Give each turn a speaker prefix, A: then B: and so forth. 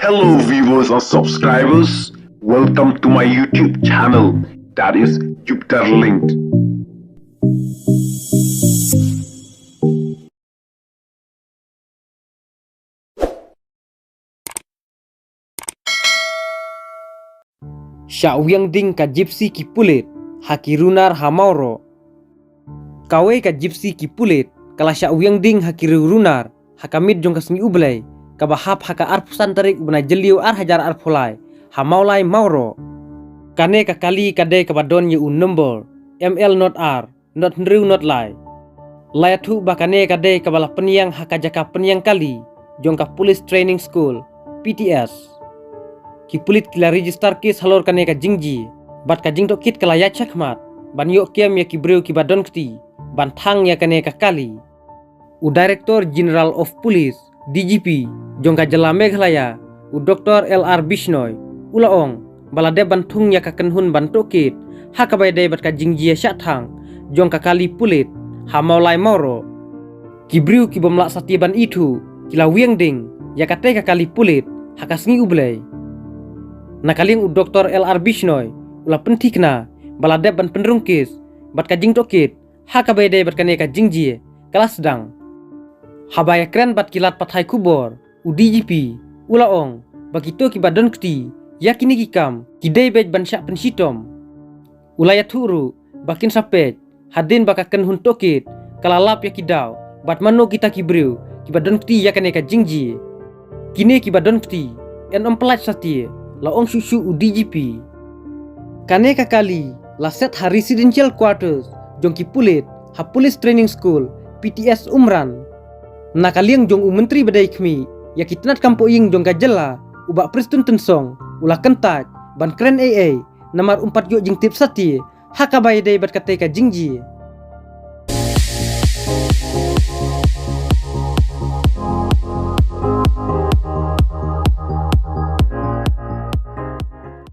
A: Hello viewers and subscribers, welcome to my YouTube channel, that is Jupiter Linked.
B: Syawyang ding ka gypsy ki pulit, haki runar hamauro. Kawe ka gypsy ki pulit, kala syawyang ding haki runar, hakamit jong kasmi ublay, kabahap haka arpusan tarik bena jeliu ar hajar arpulai, hamaulai mauro. Kane ka kali kade kabadon ye un number, ML not R, not nriu not lai. Layatu bakane kade kabala penyang haka jaka penyang kali, jong ka police training school, PTS. Ki pulit kila register kes halor kane ka jingji, bat ka jingtok kit kala ya chakmat, ban yok kem ya ki breu ki badon kti, ban thang ya kane ka kali. U Director General of Police, DGP, jong ka jala Meghalaya, u Dr. LR Bisnoy, ulaong, balade bantung ya ka kenhun bantok kit, hakabay day bat ka jingji ya syathang, jong ka kali pulit, hamaulai mauro. Ki breu ki bomlak satiban itu, kila wiang ding, ya kate ka kali pulit, hakasngi ublay. Nakaling u Dr. LR Bisnoy, ula pentikna, baladeb ban penrungkis, bat ka jing tokit, hakabay day bat kane ka jingji, kelas sedang. Habaya keren bat kilat pathai kubor, u DGP, ulaong, bagito ki badon kti, yakini kikam, kidai bej ban syak pensitom. Ulaya turu, bakin sapej, hadin baka kenhun tokit, kalalap ya kidaw, bat mano kita kibriu, ki badon kti yakane ka jingji. Kini ki badon kti, en empelaj satie, laong susu u DGP. Kane kakali, laset ha residential quarters, jong ki pulit, ha police training school, PTS Umran. Nakaliang jong u menteri badai kmi, ya kitnat kampoing jong gajela, ubak pristun tensong, ulah kentaj, ban keren AA, namar 4 yuk jing tip sati, hakabay day bat kate ka jingji.